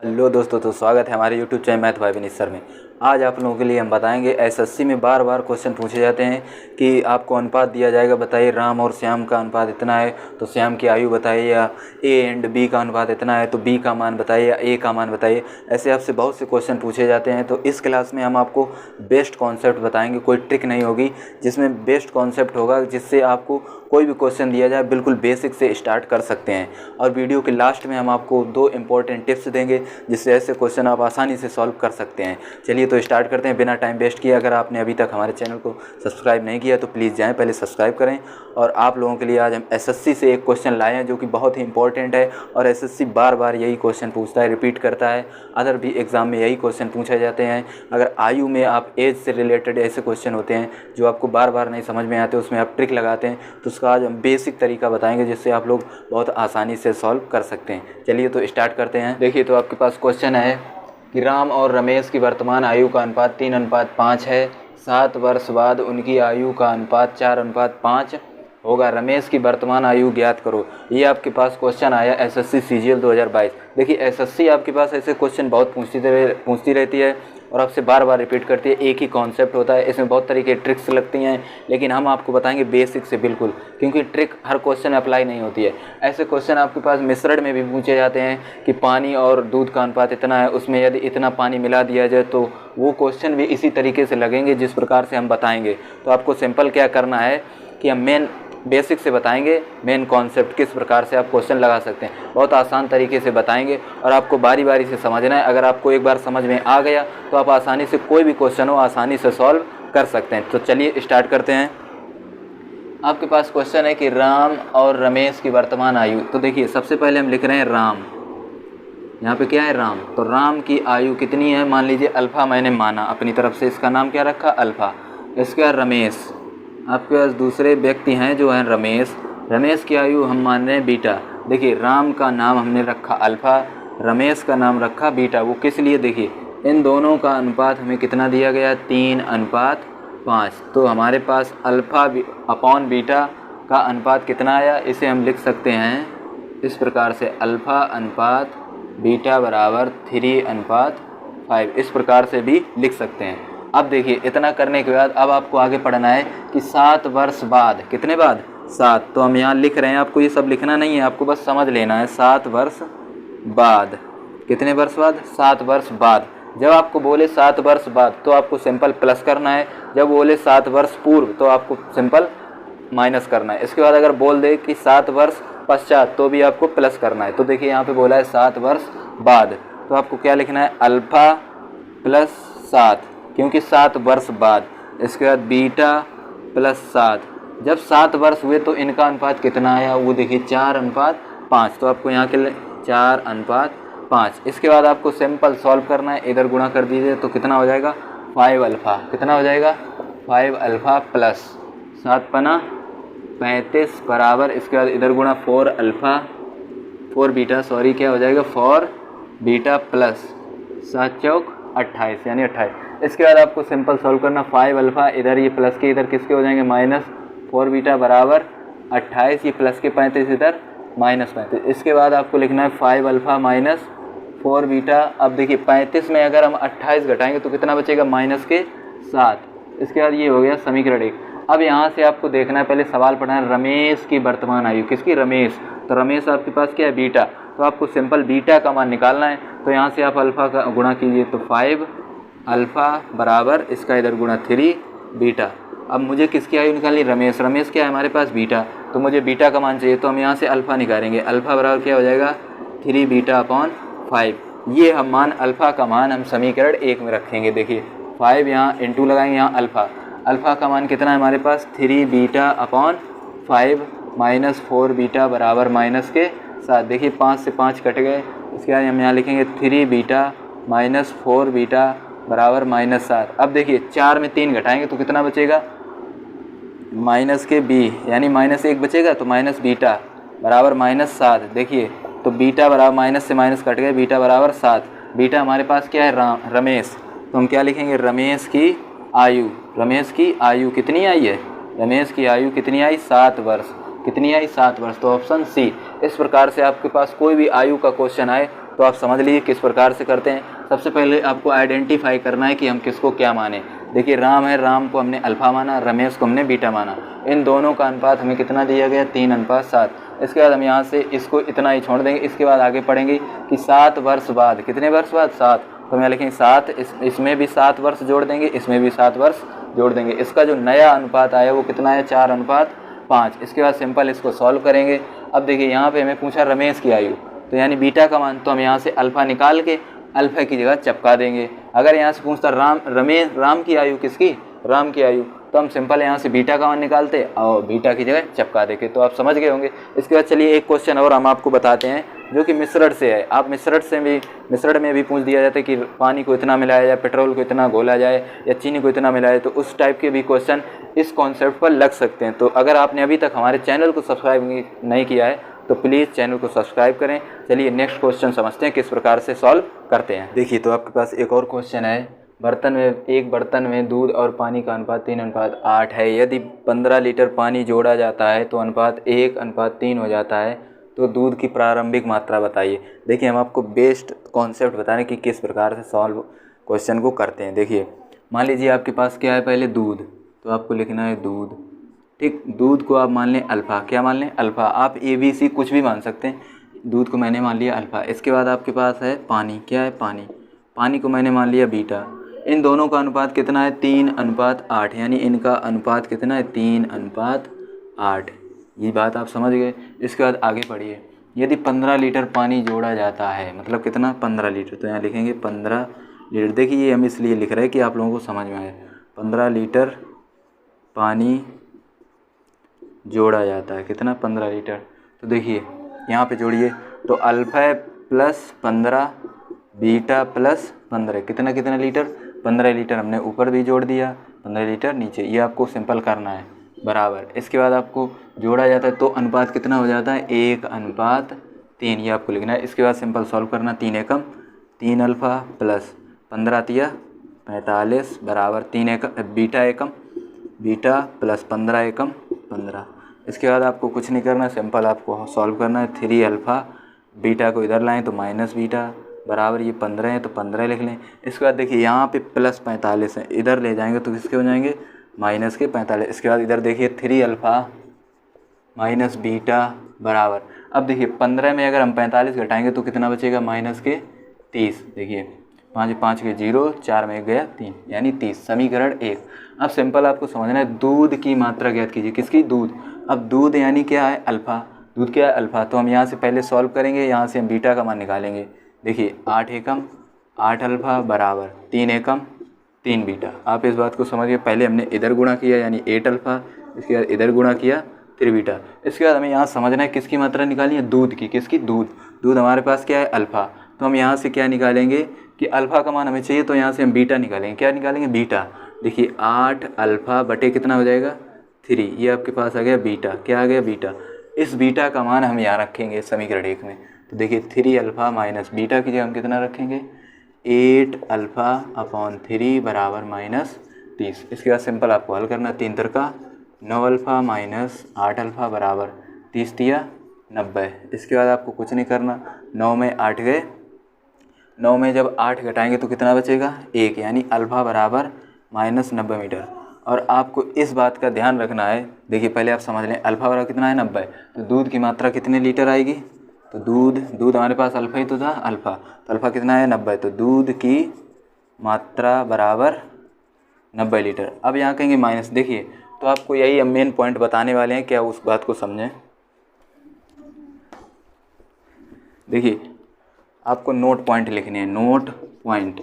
Hello दोस्तों, तो स्वागत है हमारे YouTube channel math bye Vineet sir में। आज आप लोगों के लिए हम बताएंगे एसएससी में बार बार क्वेश्चन पूछे जाते हैं कि आपको अनुपात दिया जाएगा, बताइए राम और श्याम का अनुपात इतना है तो श्याम की आयु बताइए, या ए एंड बी का अनुपात इतना है तो बी का मान बताइए या ए का मान बताइए। ऐसे आपसे बहुत से क्वेश्चन पूछे जाते हैं। तो इस क्लास में हम आपको बेस्ट कॉन्सेप्ट बताएंगे, कोई ट्रिक नहीं होगी, जिसमें बेस्ट कॉन्सेप्ट होगा जिससे आपको कोई भी क्वेश्चन दिया जाए बिल्कुल बेसिक से स्टार्ट कर सकते हैं। और वीडियो के लास्ट में हम आपको 2 इंपॉर्टेंट टिप्स देंगे जिससे ऐसे क्वेश्चन आप आसानी से सॉल्व कर सकते हैं। चलिए तो स्टार्ट करते हैं बिना टाइम वेस्ट किए। अगर आपने अभी तक हमारे चैनल को सब्सक्राइब नहीं किया तो प्लीज़ जाएं, पहले सब्सक्राइब करें। और आप लोगों के लिए आज हम एसएससी से एक क्वेश्चन लाए हैं जो कि बहुत ही इंपॉर्टेंट है, और एसएससी बार बार यही क्वेश्चन पूछता है, रिपीट करता है। अदर भी एग्ज़ाम में यही क्वेश्चन पूछे जाते हैं। अगर आयु में आप एज से रिलेटेड ऐसे क्वेश्चन होते हैं जो आपको बार बार नहीं समझ में आते, उसमें आप ट्रिक लगाते हैं, तो उसका आज हम बेसिक तरीका बताएंगे जिससे आप लोग बहुत आसानी से सॉल्व कर सकते हैं। चलिए तो स्टार्ट करते हैं। देखिए, तो आपके पास क्वेश्चन है कि राम और रमेश की वर्तमान आयु का अनुपात 3:5 है। 7 वर्ष बाद उनकी आयु का अनुपात 4:5 होगा। रमेश की वर्तमान आयु ज्ञात करो। ये आपके पास क्वेश्चन आया एसएससी सीजीएल 2022। देखिए, एसएससी आपके पास ऐसे क्वेश्चन बहुत पूछती रहती है और आपसे बार बार रिपीट करती है। एक ही कॉन्सेप्ट होता है, इसमें बहुत तरीके की ट्रिक्स लगती हैं, लेकिन हम आपको बताएंगे बेसिक से बिल्कुल, क्योंकि ट्रिक हर क्वेश्चन में अप्लाई नहीं होती है। ऐसे क्वेश्चन आपके पास मिश्रण में भी पूछे जाते हैं कि पानी और दूध का अनुपात इतना है, उसमें यदि इतना पानी मिला दिया जाए, तो वो क्वेश्चन भी इसी तरीके से लगेंगे जिस प्रकार से हम बताएंगे। तो आपको सिंपल क्या करना है कि हम मेन बेसिक से बताएंगे, मेन कॉन्सेप्ट किस प्रकार से आप क्वेश्चन लगा सकते हैं। बहुत आसान तरीके से बताएंगे और आपको बारी बारी से समझना है। अगर आपको एक बार समझ में आ गया तो आप आसानी से कोई भी क्वेश्चन हो आसानी से सॉल्व कर सकते हैं। तो चलिए स्टार्ट करते हैं। आपके पास क्वेश्चन है कि राम और रमेश की वर्तमान आयु। तो देखिए, सबसे पहले हम लिख रहे हैं राम, यहाँ पे क्या है राम, तो राम की आयु कितनी है, मान लीजिए अल्फ़ा मैंने माना अपनी तरफ से, इसका नाम क्या रखा अल्फ़ा। इसके बाद रमेश, आपके पास दूसरे व्यक्ति हैं जो हैं रमेश। रमेश की आयु हम मान रहे हैं बीटा। देखिए, राम का नाम हमने रखा अल्फ़ा, रमेश का नाम रखा बीटा। वो किस लिए, देखिए इन दोनों का अनुपात हमें कितना दिया गया, 3:5। तो हमारे पास अल्फ़ा अपॉन बीटा का अनुपात कितना आया, इसे हम लिख सकते हैं इस प्रकार से, अल्फ़ा अनुपात बीटा बराबर 3:5। इस प्रकार से भी लिख सकते हैं। अब देखिए, इतना करने के बाद अब आपको आगे पढ़ना है कि 7 वर्ष बाद, कितने बाद, 7। तो हम यहाँ लिख रहे हैं, आपको ये सब लिखना नहीं है, आपको बस समझ लेना है। 7 वर्ष बाद, कितने वर्ष बाद, 7 वर्ष बाद। जब आपको बोले 7 वर्ष बाद तो आपको सिंपल प्लस करना है, जब बोले 7 वर्ष पूर्व तो आपको सिंपल माइनस करना है। इसके बाद अगर बोल दे कि 7 वर्ष पश्चात तो भी आपको प्लस करना है। तो देखिए, यहाँ पे बोला है 7 वर्ष बाद, तो आपको क्या लिखना है, अल्फ़ा प्लस 7, क्योंकि 7 वर्ष बाद। इसके बाद बीटा प्लस 7। जब 7 वर्ष हुए तो इनका अनुपात कितना आया, वो देखिए 4:5। तो आपको यहाँ के लिए 4:5। इसके बाद आपको सिंपल सॉल्व करना है, इधर गुणा कर दीजिए तो कितना हो जाएगा, 5 अल्फ़ा। कितना हो जाएगा, 5 अल्फ़ा प्लस 7 पना 35 बराबर, इसके बाद इधर गुणा 4 अल्फ़ा 4 बीटा, सॉरी क्या हो जाएगा, 4 बीटा प्लस 7 चौक 28, यानी 28। इसके बाद आपको सिंपल सॉल्व करना, 5 अल्फ़ा इधर, ये प्लस के इधर किसके हो जाएंगे, माइनस 4 बीटा बराबर 28, ये प्लस के 35 इधर माइनस 35। इसके बाद आपको लिखना है 5 अल्फ़ा माइनस 4 बीटा। अब देखिए, 35 में अगर हम 28 घटाएंगे तो कितना बचेगा, माइनस के 7। इसके बाद ये हो गया समीकरण 1। अब यहाँ से आपको देखना है, पहले सवाल पढ़ना है रमेश की वर्तमान आयु, किसकी, रमेश। तो रमेश आपके पास क्या है, बीटा। तो आपको सिंपल बीटा का मान निकालना है। तो यहाँ से आप अल्फ़ा का गुणा कीजिए तो 5 अल्फ़ा बराबर, इसका इधर गुणा 3 बीटा। अब मुझे किसकी आयु निकालनी, रमेश। रमेश क्या है हमारे पास, बीटा। तो मुझे बीटा का मान चाहिए, तो हम यहाँ से अल्फ़ा निकालेंगे। अल्फ़ा बराबर क्या हो जाएगा, 3 बीटा अपॉन 5। ये हम मान अल्फ़ा का मान हम समीकरण 1 में रखेंगे। देखिए, 5 यहाँ इंटू लगाएंगे, यहाँ अल्फ़ा का मान कितना है हमारे पास, 3 बीटा अपॉन 5 माइनस 4 बीटा बराबर माइनस के 7। देखिए, 5 से 5 कट गए। इसके बाद हम यहाँ लिखेंगे 3 बीटा माइनस 4 बीटा बराबर माइनस 7। अब देखिए, 4 में 3 घटाएंगे तो कितना बचेगा, माइनस के b, यानी माइनस 1 बचेगा, तो माइनस बीटा बराबर माइनस 7। देखिए, तो बीटा बराबर माइनस से माइनस कट गए, बीटा बराबर 7। बीटा हमारे पास क्या है, रमेश। तो हम क्या लिखेंगे, रमेश की आयु। रमेश की आयु कितनी आई है, रमेश की आयु कितनी आई, 7 वर्ष। कितनी आई, 7 वर्ष। तो ऑप्शन सी। इस प्रकार से आपके पास कोई भी आयु का क्वेश्चन आए तो आप समझ लीजिए किस प्रकार से करते हैं। सबसे पहले आपको आइडेंटिफाई करना है कि हम किसको क्या माने। देखिए राम है, राम को हमने अल्फ़ा माना, रमेश को हमने बीटा माना। इन दोनों का अनुपात हमें कितना दिया गया, 3:7। इसके बाद हम यहाँ से इसको इतना ही छोड़ देंगे। इसके बाद आगे पढ़ेंगे कि 7 वर्ष बाद, कितने वर्ष बाद, 7, तो हम यहाँ लिखेंगे 7, इसमें भी 7 वर्ष जोड़ देंगे, इसमें भी 7 वर्ष जोड़ देंगे। इसका जो नया अनुपात आया वो कितना है, 4:5। इसके बाद सिंपल इसको सॉल्व करेंगे। अब देखिए यहाँ पे हमें पूछा रमेश की आयु, तो यानी बीटा का मान, तो हम यहाँ से अल्फ़ा निकाल के अल्फ़ा की जगह चपका देंगे। अगर यहाँ से पूछता राम की आयु, किसकी, राम की आयु, तो हम सिंपल यहाँ से बीटा का मान निकालते और बीटा की जगह चपका देंगे। तो आप समझ गए होंगे। इसके बाद चलिए एक क्वेश्चन और हम आपको बताते हैं जो कि मिश्रण से है। आप मिश्रण में भी पूछ दिया जाता है कि पानी को इतना मिलाया जाए, पेट्रोल को इतना घोला जाए या चीनी को इतना मिलाया जाए, तो उस टाइप के भी क्वेश्चन इस कॉन्सेप्ट पर लग सकते हैं। तो अगर आपने अभी तक हमारे चैनल को सब्सक्राइब नहीं किया है तो प्लीज़ चैनल को सब्सक्राइब करें। चलिए नेक्स्ट क्वेश्चन समझते हैं किस प्रकार से सॉल्व करते हैं। देखिए तो आपके पास एक और क्वेश्चन है। एक बर्तन में दूध और पानी का अनुपात 3:8 है। यदि 15 लीटर पानी जोड़ा जाता है तो अनुपात 1:3 हो जाता है, तो दूध की प्रारंभिक मात्रा बताइए। देखिए हम आपको बेस्ट कॉन्सेप्ट बता रहे हैं कि किस प्रकार से सॉल्व क्वेश्चन को करते हैं। देखिए मान लीजिए आपके पास क्या है, पहले दूध, तो आपको लिखना है दूध, ठीक। दूध को आप मान लें अल्फ़ा, क्या मान लें, अल्फ़ा। आप ABC कुछ भी मान सकते हैं, दूध को मैंने मान लिया अल्फ़ा। इसके बाद आपके पास है पानी, क्या है, पानी, पानी को मैंने मान लिया बीटा। इन दोनों का अनुपात कितना है, 3:8, यानी इनका अनुपात कितना है, 3:8। ये बात आप समझ गए। इसके बाद आगे पढ़िए। यदि 15 लीटर पानी जोड़ा जाता है, मतलब कितना, 15 लीटर, तो यहाँ लिखेंगे 15 लीटर। देखिए ये हम इसलिए लिख रहे हैं कि आप लोगों को समझ में आए। 15 लीटर पानी जोड़ा जाता है, कितना, 15 लीटर। तो देखिए यहाँ पे जोड़िए, तो अल्फ़ा प्लस 15 बीटा प्लस 15, कितना लीटर, 15 लीटर हमने ऊपर भी जोड़ दिया, 15 लीटर नीचे। ये आपको सिंपल करना है, बराबर। इसके बाद आपको जोड़ा जाता है तो अनुपात कितना हो जाता है, 1:3, ये आपको लिखना है। इसके बाद सिंपल सॉल्व करना, 3 एकम 3 अल्फ़ा प्लस 15 तिया 45 बराबर 3 एकम बीटा प्लस 15 एकम 15। इसके बाद आपको कुछ नहीं करना, सिंपल आपको सॉल्व करना है। 3 अल्फ़ा, बीटा को इधर लाएं तो माइनस बीटा बराबर, ये 15 है तो 15 लिख लें। इसके बाद देखिए यहाँ पे प्लस 45 है, इधर ले जाएंगे तो किसके हो जाएंगे, माइनस के 45। इसके बाद इधर देखिए 3 अल्फ़ा माइनस बीटा बराबर, अब देखिए 15 में अगर हम 45 घटाएंगे तो कितना बचेगा, माइनस के 30। देखिए 5 के 0, 4 में गया 3, यानी 30। समीकरण 1। अब सिंपल आपको समझना है, दूध की मात्रा ज्ञात कीजिए, किसकी, दूध। अब दूध यानी क्या है, अल्फ़ा, दूध क्या है, अल्फ़ा। तो हम यहाँ से पहले सॉल्व करेंगे, यहाँ से हम बीटा का मान निकालेंगे। देखिए 8 एकम 8 अल्फ़ा बराबर 3 एकम 3 बीटा। आप इस बात को समझिए, पहले हमने इधर गुणा किया यानी 8 अल्फ़ा, इसके बाद इधर गुणा किया 3 बीटा। इसके बाद हमें यहाँ समझना है किसकी मात्रा निकालनी है, दूध की, किसकी, दूध हमारे पास क्या है, अल्फ़ा। तो हम यहाँ से क्या निकालेंगे कि अल्फ़ा का मान हमें चाहिए, तो यहाँ से हम बीटा निकालेंगे, क्या निकालेंगे, बीटा। देखिए 8 अल्फ़ा बटे कितना हो जाएगा, 3, ये आपके पास आ गया बीटा, क्या आ गया, बीटा। इस बीटा का मान हम यहाँ रखेंगे समीकरण 1 में। तो देखिए 3 अल्फ़ा माइनस बीटा की जगह हम कितना रखेंगे, 8 अल्फ़ा अपॉन 3 बराबर -30। इसके बाद सिंपल आपको हल करना, 3 तिरका 9 अल्फ़ा माइनस 8 अल्फ़ा बराबर 30 तिया 90। इसके बाद आपको कुछ नहीं करना, 9 में 8 गए, 9 में जब 8 घटाएंगे तो कितना बचेगा, 1, यानी अल्फ़ा बराबर -90 मीटर। और आपको इस बात का ध्यान रखना है, देखिए पहले आप समझ लें, अल्फ़ा बराबर कितना है, 90। तो दूध की मात्रा कितने लीटर आएगी, तो दूध हमारे पास अल्फ़ा ही तो था, अल्फ़ा, तो अल्फ़ा कितना है, 90। तो दूध की मात्रा बराबर 90 लीटर। अब यहाँ कहेंगे माइनस, देखिए तो आपको यही हम मेन पॉइंट बताने वाले हैं, क्या उस बात को समझें। देखिए आपको नोट पॉइंट लिखने हैं, नोट पॉइंट।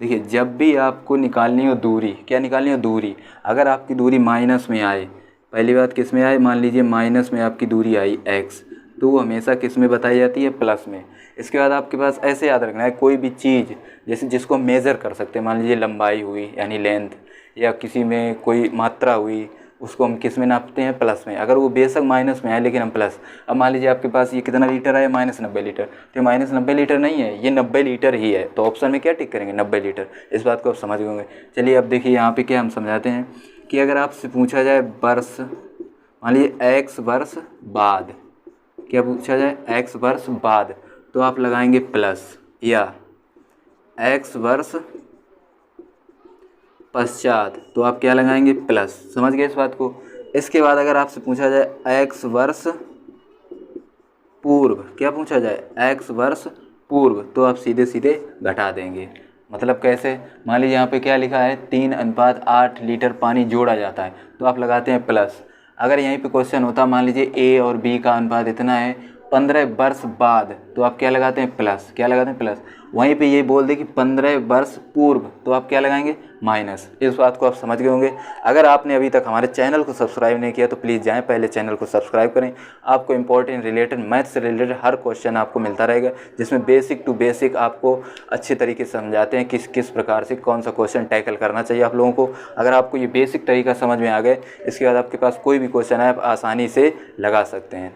देखिए जब भी आपको निकालनी हो दूरी, क्या निकालनी हो, दूरी, अगर आपकी दूरी माइनस में आए, पहली बात किस में आए, मान लीजिए माइनस में आपकी दूरी आई x, तो वो हमेशा किस में बताई जाती है, प्लस में। इसके बाद आपके पास ऐसे याद रखना है, कोई भी चीज़ जैसे जिसको मेज़र कर सकते हैं, मान लीजिए लंबाई हुई यानी लेंथ, या किसी में कोई मात्रा हुई, उसको हम किस में नापते हैं, प्लस में। अगर वो बेशक माइनस में आए लेकिन हम प्लस। अब मान लीजिए आपके पास ये कितना लीटर है, -90 लीटर, तो -90 लीटर नहीं है, ये 90 लीटर ही है। तो ऑप्शन में क्या टिक करेंगे, 90 लीटर। इस बात को आप समझ गए। चलिए अब देखिए यहाँ पे क्या हम समझाते हैं कि अगर आपसे पूछा जाए वर्ष, मान लीजिए x वर्ष बाद, क्या पूछा जाए, x वर्ष बाद, तो आप लगाएंगे प्लस, या x वर्ष पश्चात तो आप क्या लगाएंगे प्लस। समझ गए इस बात को। इसके बाद अगर आपसे पूछा जाए x वर्ष पूर्व, क्या पूछा जाए x वर्ष पूर्व, तो आप सीधे सीधे घटा देंगे। मतलब कैसे, मान लीजिए यहाँ पे क्या लिखा है 3:8 लीटर पानी जोड़ा जाता है, तो आप लगाते हैं प्लस। अगर यहीं पे क्वेश्चन होता मान लीजिए ए और बी का अनुपात इतना है 15 वर्ष बाद, तो आप क्या लगाते हैं प्लस, क्या लगाते हैं प्लस। वहीं पे ये बोल दे कि 15 वर्ष पूर्व, तो आप क्या लगाएंगे माइनस। इस बात को आप समझ गए होंगे। अगर आपने अभी तक हमारे चैनल को सब्सक्राइब नहीं किया तो प्लीज़ जाएं पहले चैनल को सब्सक्राइब करें। आपको इंपॉर्टेंट रिलेटेड मैथ से रिलेटेड हर क्वेश्चन आपको मिलता रहेगा, जिसमें बेसिक टू बेसिक आपको अच्छे तरीके से समझाते हैं किस किस प्रकार से कौन सा क्वेश्चन टैकल करना चाहिए आप लोगों को। अगर आपको ये बेसिक तरीका समझ में आ गए, इसके बाद आपके पास कोई भी क्वेश्चन है आप आसानी से लगा सकते हैं।